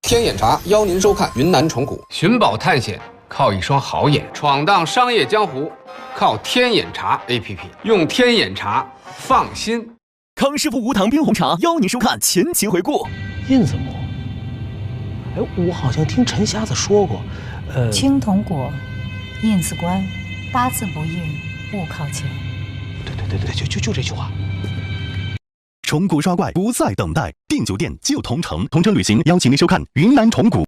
天眼查邀您收看云南虫谷寻宝探险，靠一双好眼；闯荡商业江湖，靠天眼查 APP。用天眼查，放心。康师傅无糖冰红茶邀您收看前情回顾。印子母，哎，我好像听陈瞎子说过，青铜果，印子官，八字不应，勿靠前。对，就这句话。虫谷刷怪不再等待，订酒店就同城。同城旅行邀请您收看云南虫谷。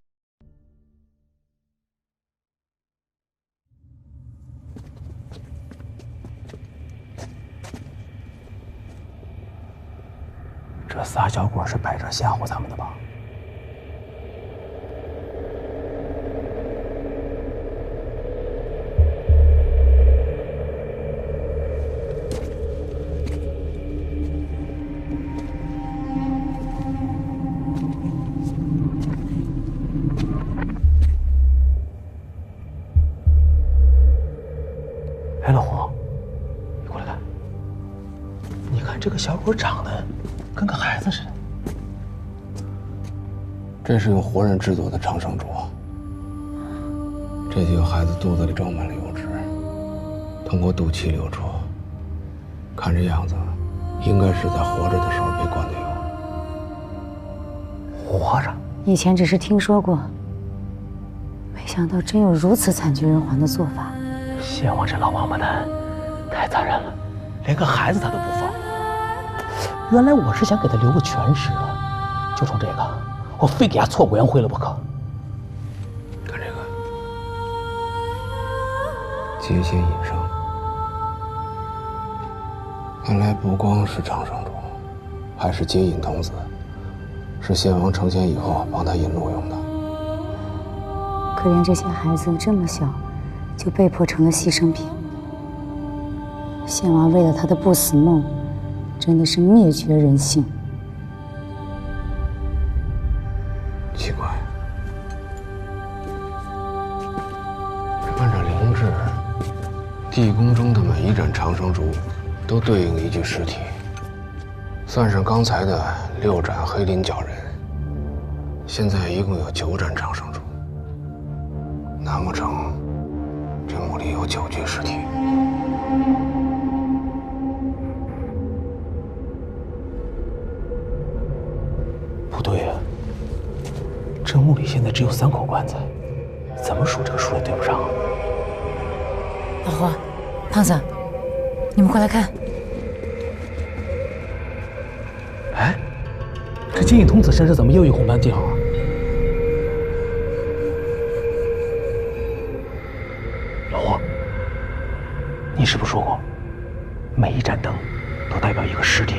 这仨小鬼是摆着吓唬咱们的吧？哎，老胡，你过来看，你看这个小鬼长得跟个孩子似的。这是用活人制作的长生竹，这几个孩子肚子里装满了油脂，通过肚脐流出。看这样子，应该是在活着的时候被灌的油。活着？以前只是听说过，没想到真有如此惨绝人寰的做法。谢王这老王八蛋太残忍了，连个孩子他都不放。原来我是想给他留个全尸的，就冲这个，我非给他挫骨扬灰了不可。看这个，节节引生，看来不光是长生竹，还是接引童子，是献王成仙以后帮他引路用的。可怜这些孩子这么小，就被迫成了牺牲品。献王为了他的不死梦，真的是灭绝人性。奇怪，按照灵志，地宫中的每一盏长生竹都对应一具尸体，算上刚才的6盏黑鳞角人，现在一共有9盏长生竹。难不成这墓里有9具尸体？不对呀，这墓里现在只有3口棺材，怎么数这个数也对不上啊。老胡，胖子，你们快来看！哎，这接引童子身上怎么又有红斑记号啊？老胡，你是不是说过，每一盏灯都代表一个尸体？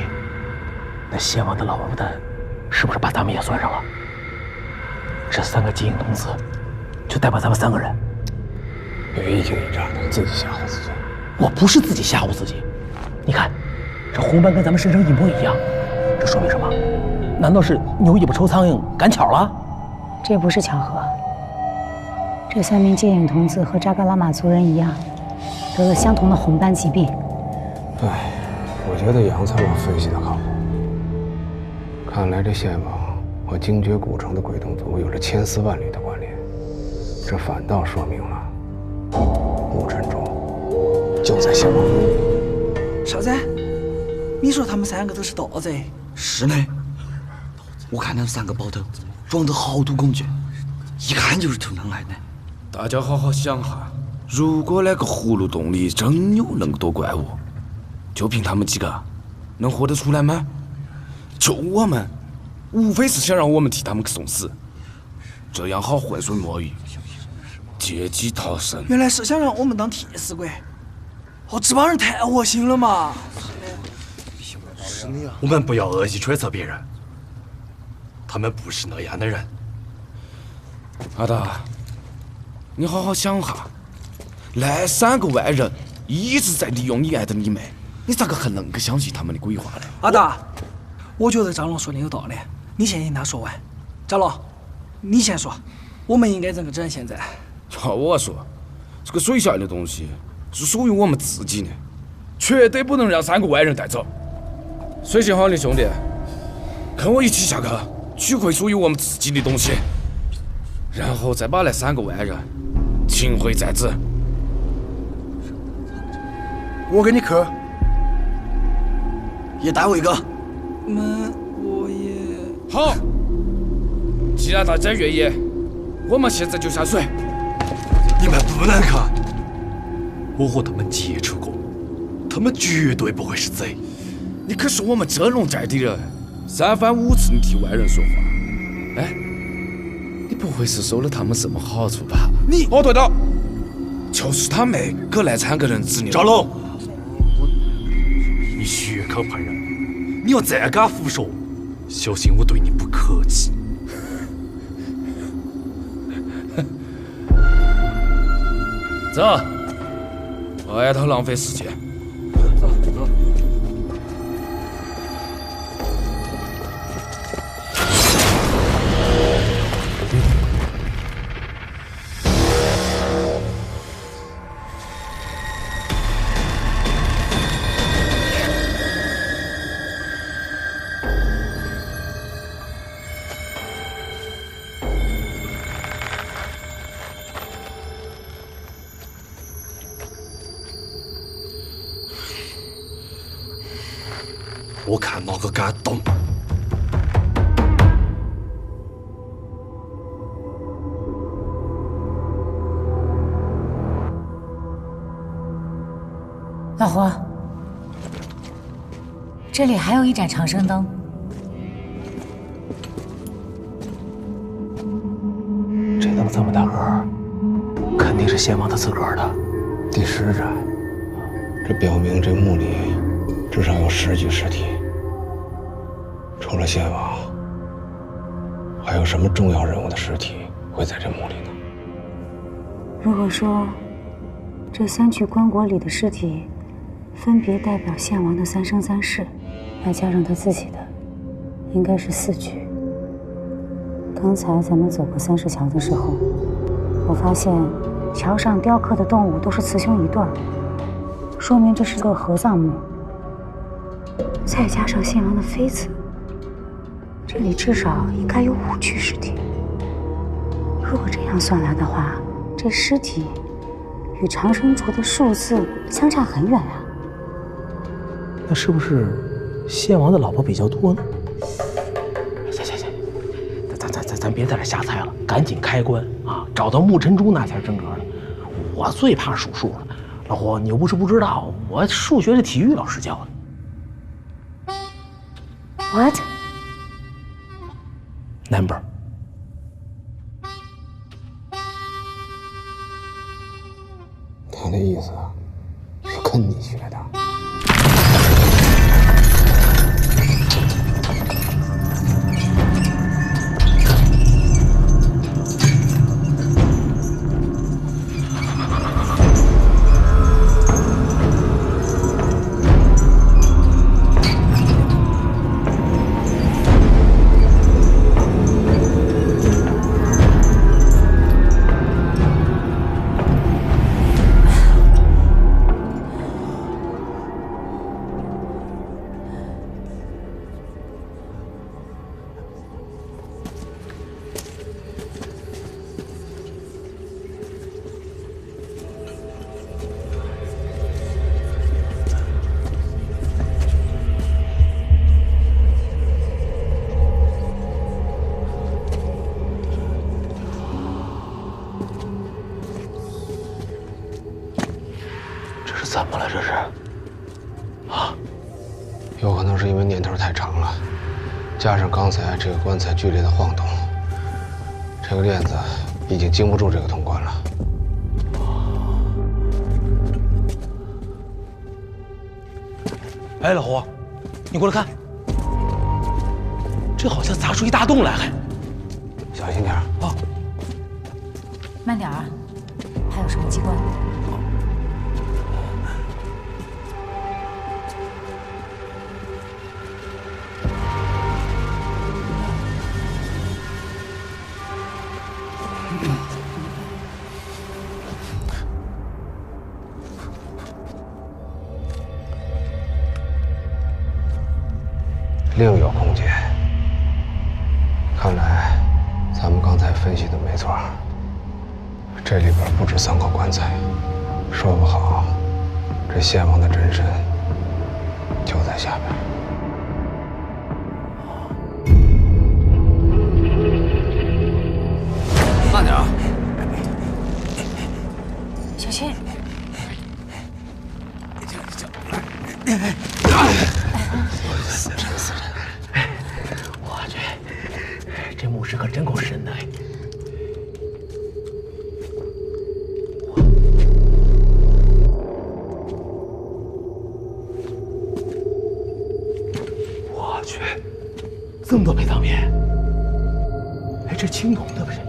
那献王的老王八蛋是不是把咱们也算上了？这3个接引童子就代表咱们3个人。别一惊一乍的，自己吓唬自己。我不是自己吓唬自己，你看，这红斑跟咱们身上一模一样，这说明什么？难道是牛尾巴抽苍蝇赶巧了？这不是巧合。这3名接引童子和扎格拉玛族人一样，得了相同的红斑疾病。哎，我觉得杨参谋分析的靠谱。看来这献王和精绝古城的鬼洞族有着千丝万缕的关联，这反倒说明了墓阵中就在献王墓里。啥子？你说他们3个都是盗贼？是呢，我看他们3个包头装得好多工具，一看就是偷狼来的。大家好好想哈，如果那个葫芦洞里真有那么多怪物，就凭他们几个能活得出来吗？就我们，无非是想让我们替他们去送死，这样好浑水摸鱼，借机逃生。原来是想让我们当替死鬼。哦，这帮人太恶心了嘛！我们不要恶意揣测别人，他们不是那样的人。阿达，你好好想哈，那3个外人一直在利用你爱的你妹，你咋个还能够相信他们的鬼话呢？阿达，我觉得张龙说的有道理，你先听他说完。张龙，你先说，我们应该怎么整现在？要我说，这个水下的东西是属于我们自己的，绝对不能让3个外人带走。水性好的兄弟，跟我一起下去取回属于我们自己的东西。然后再把那3个外人请回在职。我给你去。也带我一个。我也好，既然大家愿意，我们现在就下水。你们不能去。我和他们接触过，他们绝对不会是贼。你可是我们真龙寨的人，3番5次你替外人说话，哎，你不会是收了他们什么好处吧？你哦，对了，就是他妹给来3个人指你。赵龙，你血口喷人，你要再敢胡说，小心我对你不客气。走，外头浪费时间。走。我看哪个敢动！老胡，这里还有一盏长生灯。这灯这么大个，肯定是先王他自个儿的。第10盏，这表明这墓里至少有10具尸体。除了先王，还有什么重要人物的尸体会在这墓里呢？如果说这3具棺椁里的尸体分别代表献王的3生3世，再加上他自己的，应该是4具。刚才咱们走过30桥的时候，我发现桥上雕刻的动物都是雌雄一对，说明这是个合葬墓。再加上献王的妃子，这里至少应该有5具尸体。如果这样算来的话，这尸体与长生竹的数字相差很远啊。那是不是献王的老婆比较多呢？行，咱别在这瞎猜了，赶紧开棺啊！找到木尘珠那才是真格的。我最怕数数了，老胡，你又不是不知道，我数学是体育老师教的。What？ Number。他的意思是跟你学的。怎么了？这是？啊？有可能是因为年头太长了，加上刚才这个棺材剧烈的晃动，这个链子已经经不住这个通关了。哎，老胡，你过来看，这好像砸出一大洞来，还小心点啊！慢点啊，还有什么机关？另有空间，看来咱们刚才分析的没错，这里边不止3个棺材，说不好，这献王的真身就在下边。慢点啊！小心！死人！我去，这墓室可真够深的哎！我去，这么多陪葬品！哎，这青铜的不是？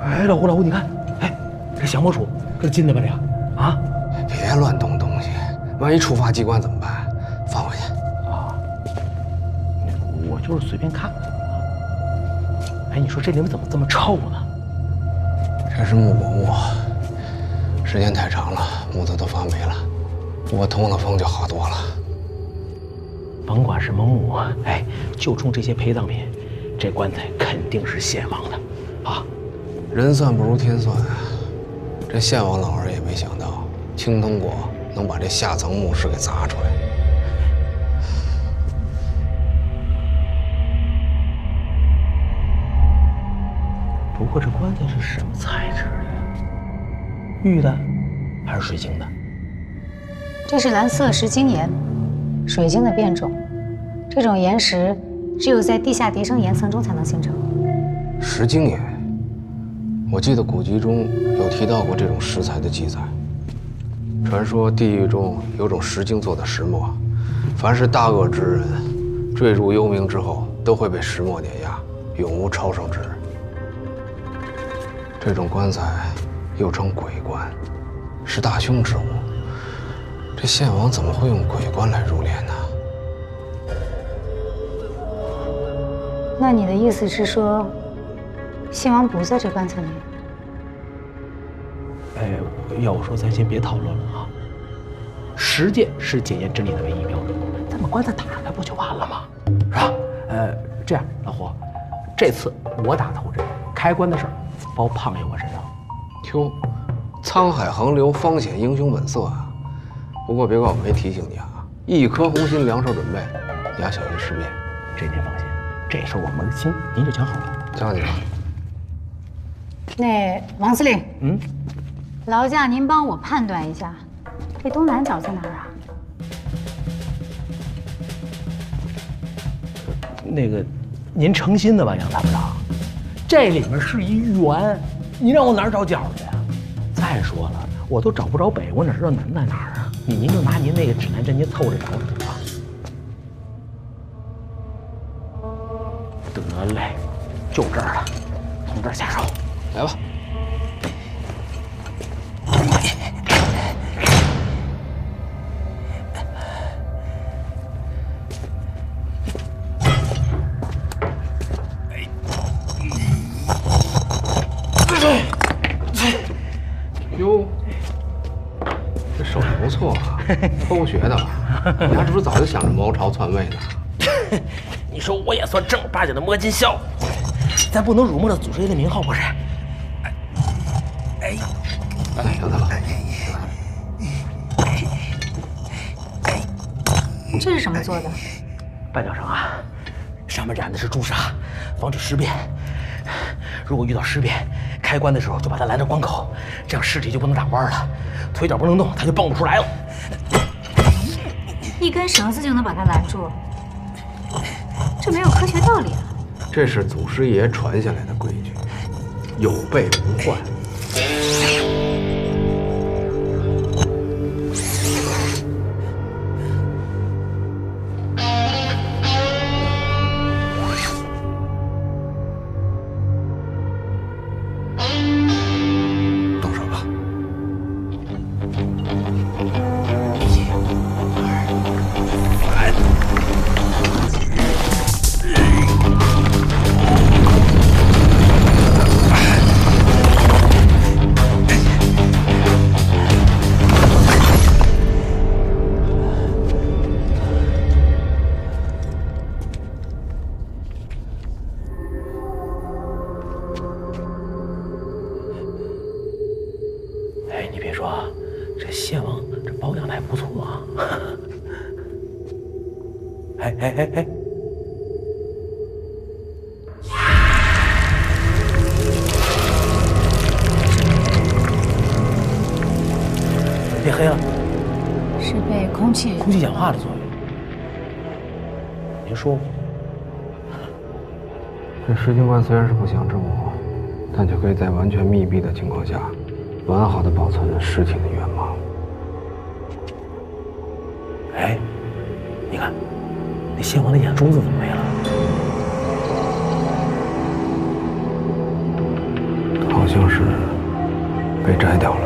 哎，老胡，你看，哎，这降魔杵可是金的吧？这个啊？别乱动东西，万一触发机关怎么办？放回去。啊，我就是随便看看。哎，你说这里面怎么这么臭呢？这是木果木，时间太长了，木头都发霉了。我通了风就好多了。甭管什么木，哎，就冲这些陪葬品，这棺材肯定是献王的，啊！人算不如天算啊！这献王老儿也没想到，青铜果能把这下层墓室给砸出来。不过这棺材是什么材质的？玉的，还是水晶的？这是蓝色石晶岩，水晶的变种。这种岩石只有在地下叠升岩层中才能形成。石晶岩，我记得古籍中有提到过这种石材的记载。传说地狱中有种石晶做的石磨，凡是大恶之人坠入幽冥之后，都会被石磨碾压，永无超生之日。这种棺材又称鬼棺，是大凶之物。这献王怎么会用鬼棺来入殓呢？那你的意思是说，献王不在这棺材里？哎，要我说，咱先别讨论了啊。实践是检验真理的唯一标准，咱把棺材打开不就完了吗？是吧？这样，老胡，这次我打头阵，开棺的事儿包胖爷我身上。哟，沧海横流，方显英雄本色啊！不过别怪我没提醒你啊，一颗红心，两手准备，你要小心尸变。这您放心，这事我门清，您就讲好了。交给你了。那王司令，劳驾您帮我判断一下，这东南角在哪儿啊？那个，您诚心的吧，杨参谋长？这里面是一圆，你让我哪儿找角去啊？再说了，我都找不着北，我哪知道南在哪儿啊？您就拿您那个指南针，您凑着找找吧。得嘞，就这儿了，从这儿下手，来吧。哟，这手艺不错啊，偷学的吧？你还是不是早就想着谋朝篡位呢？你说我也算正儿八经的摸金校，咱不能辱没了祖师爷的名号，不是？哎，杨大佬，这是什么做的？绊脚绳啊，上面染的是朱砂，防止尸变。如果遇到尸变，开棺的时候就把它拦着棺口，这样尸体就不能打弯了，腿脚不能动，它就蹦不出来了。一根绳子就能把它拦住，这没有科学道理啊！这是祖师爷传下来的规矩，有备无患。哎，变黑了，是被空气氧化的作用。您说过，这石警官虽然是不祥之物，但却可以在完全密闭的情况下，完好的保存尸体的原貌。哎，你看，那献王的眼珠子怎么没了？好像是被摘掉了。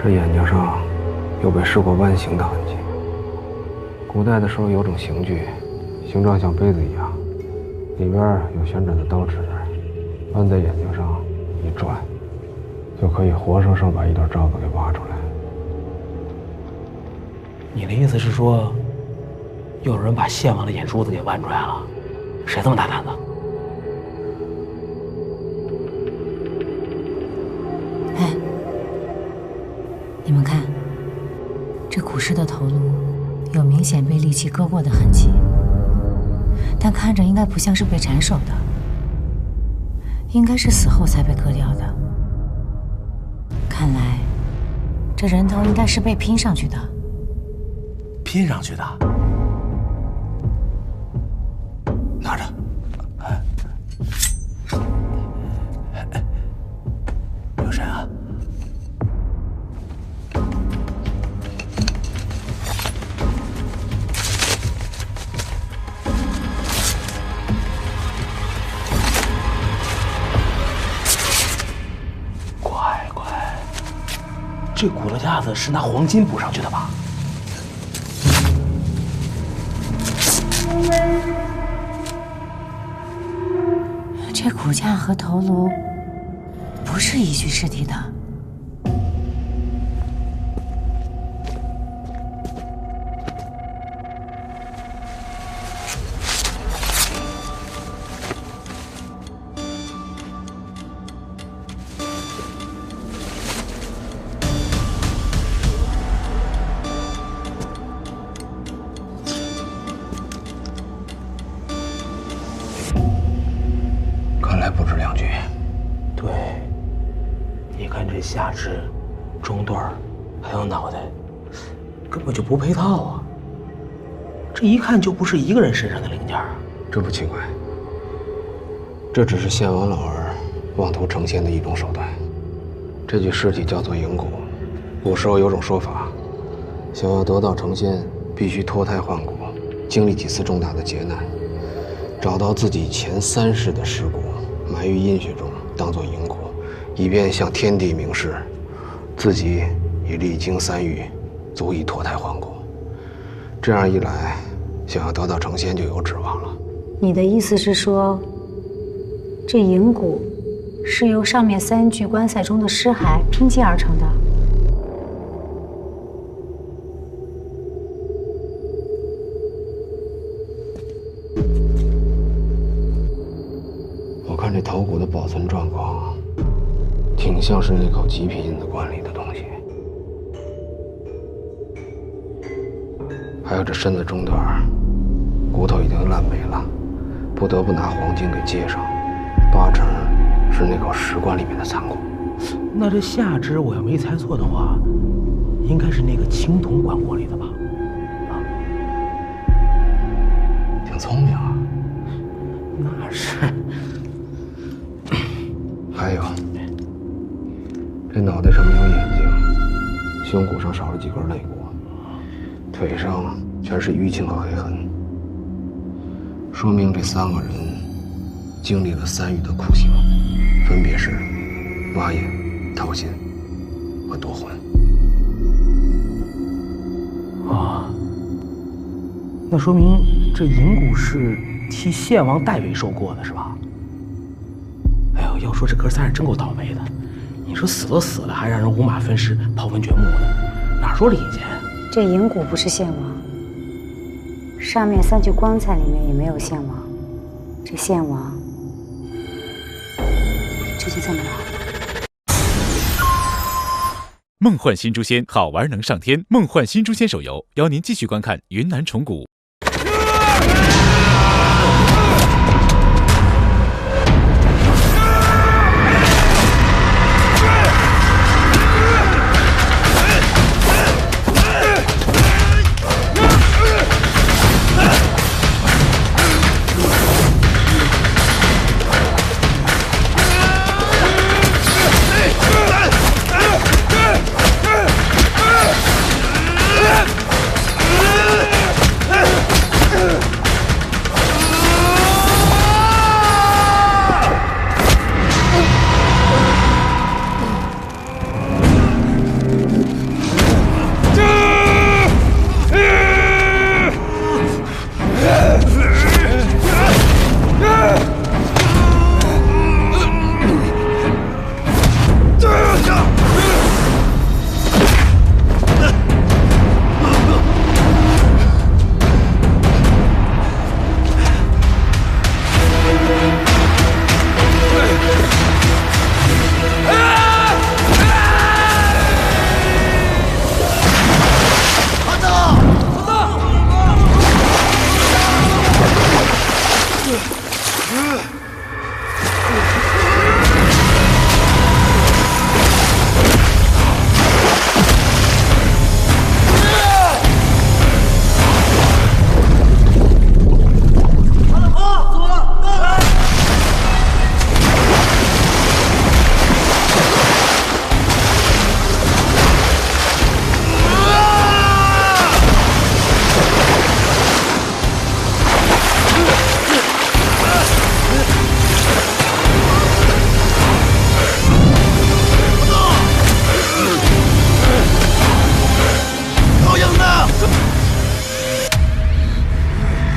这眼睛上有被施过弯形的痕迹。古代的时候有种刑具，形状像杯子一样，里边有旋转的刀齿，弯在眼睛上一转，就可以活生生把一段罩子给挖出来。你的意思是说，又有人把献王的眼珠子给剜出来了？谁这么大胆子？哎，你们看，这古尸的头颅有明显被利器割过的痕迹，但看着应该不像是被斩首的，应该是死后才被割掉的。看来，这人头应该是被拼上去的。拼上去的？拿着。有谁啊？乖，这骨头架子是拿黄金补上去的吧？这骨架和头颅不是一具尸体的。不止2具。对，你看这下肢、中段还有脑袋，根本就不配套啊！这一看就不是一个人身上的零件啊！这不奇怪，这只是献王老儿妄图成仙的一种手段。这具尸体叫做银骨，古时候有种说法，想要得道成仙，必须脱胎换骨，经历几次重大的劫难，找到自己前3世的尸骨。埋于阴血中，当作银骨，以便向天地明示，自己已历经3遇，足以脱胎换骨。这样一来，想要得道成仙就有指望了。你的意思是说，这银骨是由上面3具棺材中的尸骸拼接而成的？看这头骨的保存状况，挺像是那口极品印子棺里的东西。还有这身子中段，骨头已经烂没了，不得不拿黄金给接上，8成是那口石棺里面的残骨。那这下肢我要没猜错的话，应该是那个青铜棺椁里的吧？啊，挺聪明啊。那是。还有，这脑袋上没有眼睛，胸骨上少了几根肋骨，腿上全是淤青和黑痕，说明这3个人经历了3遇的酷刑，分别是挖眼、掏心和夺魂。啊，那说明这银骨是替献王代为收过的，是吧？哎呦，要说这哥3是真够倒霉的，你说死都死了，还让人五马分尸、刨坟掘墓的，哪说理去？这银骨不是献王，上面3具棺材里面也没有献王，这献王究竟在哪儿？梦幻新诛仙，好玩能上天。梦幻新诛仙手游邀您继续观看云南虫谷。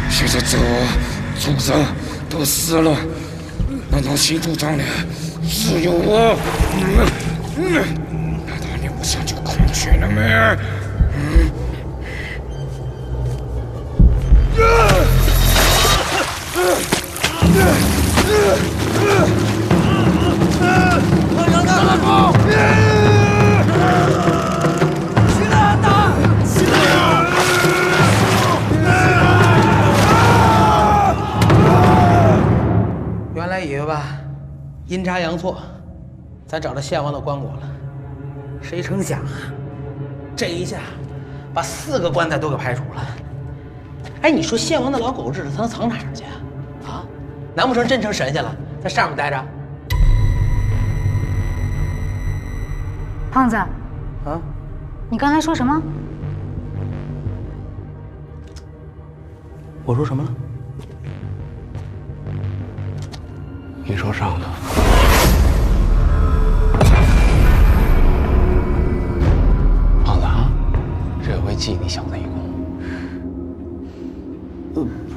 现在这畜生都死了，难道新主张的只有我？难道你不想就孔雀了吗？原来以为吧，阴差阳错，咱找到献王的棺椁了。谁成想啊，这一下把4个棺材都给排除了。哎，你说献王的老狗日子他能藏哪儿去啊？啊，难不成真成神仙了，在上面待着？胖子，啊，你刚才说什么？我说什么了？你说上头。胖子啊，这回记你小子一功。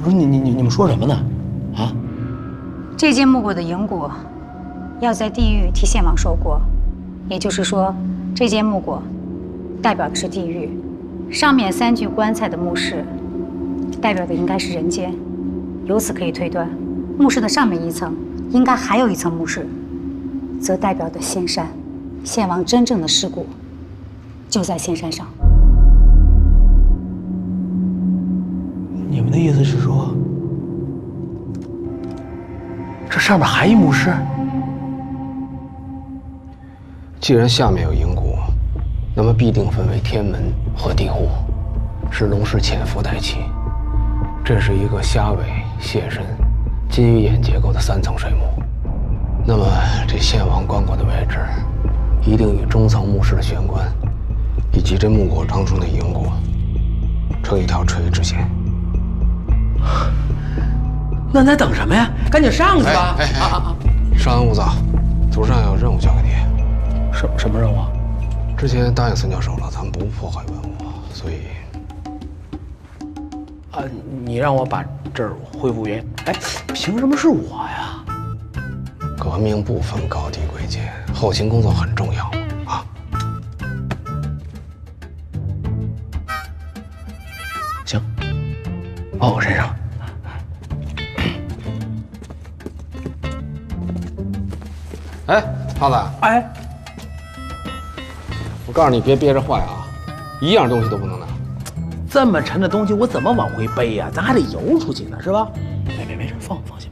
不是你们说什么呢？啊？这件木椁的银椁要在地狱替献王收过，也就是说，这件木椁代表的是地狱，上面3具棺材的墓室代表的应该是人间。由此可以推断，墓室的上面一层应该还有一层墓室，则代表的仙山，献王真正的尸骨就在仙山上。你们的意思是说，这上面还一墓室？既然下面有银椁，那么必定分为天门和地户，是龙氏潜伏待起。这是一个虾尾、蟹身、金鱼眼结构的3层水墓。那么这献王棺椁的位置，一定与中层墓室的玄关，以及这木椁当中的银椁，成一条垂直线。那咱等什么呀？赶紧上去吧！稍安勿躁，祖上有任务交给你。什么任务？之前答应孙教授了，咱们不破坏文物，所以啊，你让我把这儿恢复原。哎，凭什么是我呀？革命不分高低贵贱，后勤工作很重要啊。行，包我身上。哎，胖子，哎，我告诉你，别憋着坏啊，一样东西都不能拿。这么沉的东西，我怎么往回背呀？咱还得游出去呢，是吧？没事，放心。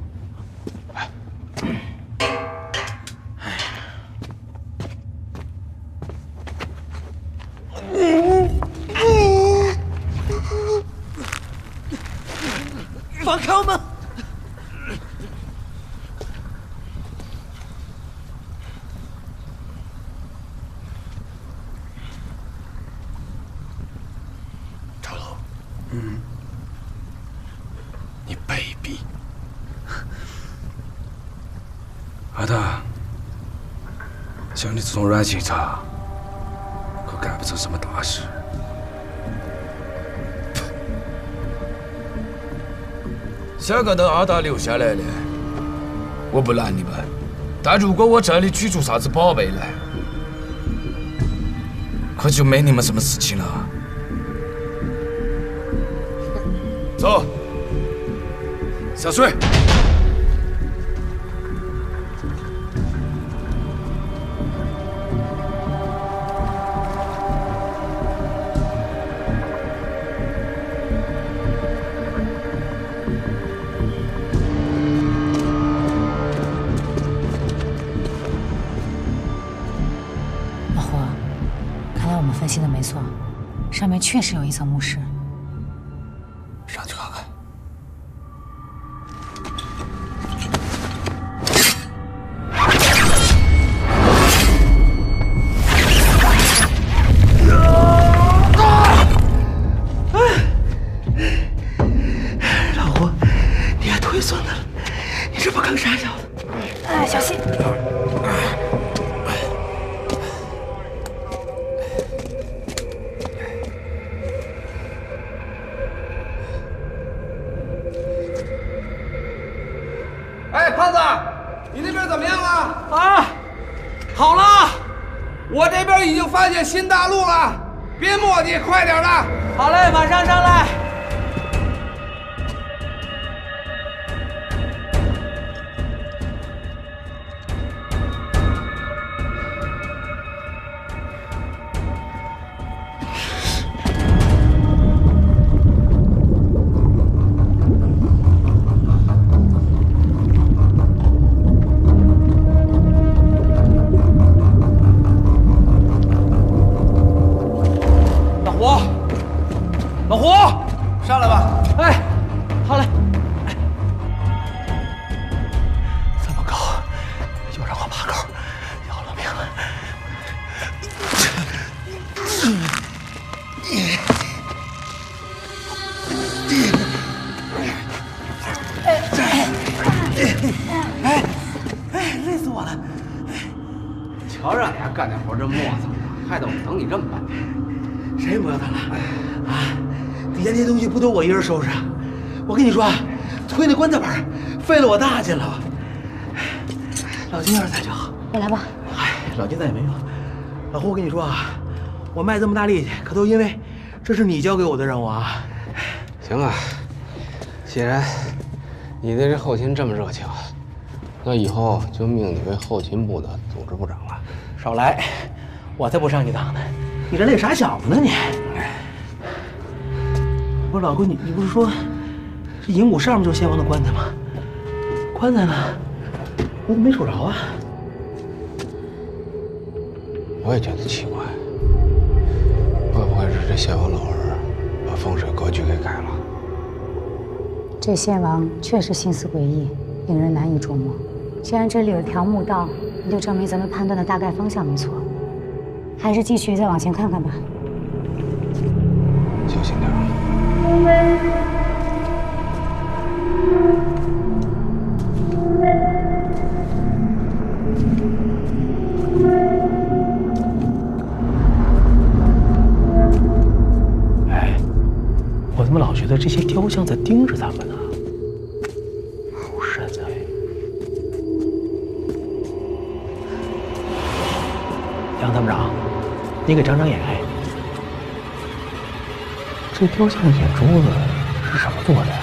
放开我们！长老，你卑鄙！阿达，像你这种软警察，可干不成什么大事。想个等阿达留下来的，我不拦你们。但如果我这里举出啥子宝贝来，可就没你们什么事情了。走，下水。上面确实有一层墓室。上去看看。老胡，你还腿酸的了，你这不更傻小子？哎，小心！哎，胖子，你那边怎么样了？啊，好了，我这边已经发现新大陆了，别磨叽，快点的。好嘞，马上上来。老胡，上来吧。哎，好嘞。这么高，又让我爬高，要了命了！累死我了！瞧让你还干点活这磨蹭的，害得我等你这么半天。谁磨蹭了？啊！底下那些东西不都我一人收拾啊？我跟你说，推那棺材板费了我大劲了。老金要是在就好。你来吧。哎，老金在也没用。老胡，我跟你说啊，我卖这么大力气，可都因为这是你交给我的任务啊。行啊，既然你对这后勤这么热情，那以后就命你为后勤部的组织部长了。少来，我才不上你当呢！你这累傻小子呢你？不是老郭，你不是说这银鼓上面就是先王的棺材吗？棺材呢？我怎么没瞅着啊？我也觉得奇怪，会不会是这献王老儿把风水格局给改了？这献王确实心思诡异，令人难以捉摸。既然这里有条墓道，那就证明咱们判断的大概方向没错。还是继续再往前看看吧。小心点。哎，我怎么老觉得这些雕像在盯着咱们呢？好深哎！杨参谋长，你给长长眼哎！这雕像的眼珠子是什么做的呀？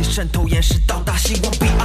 渗透，延时到达希望彼岸。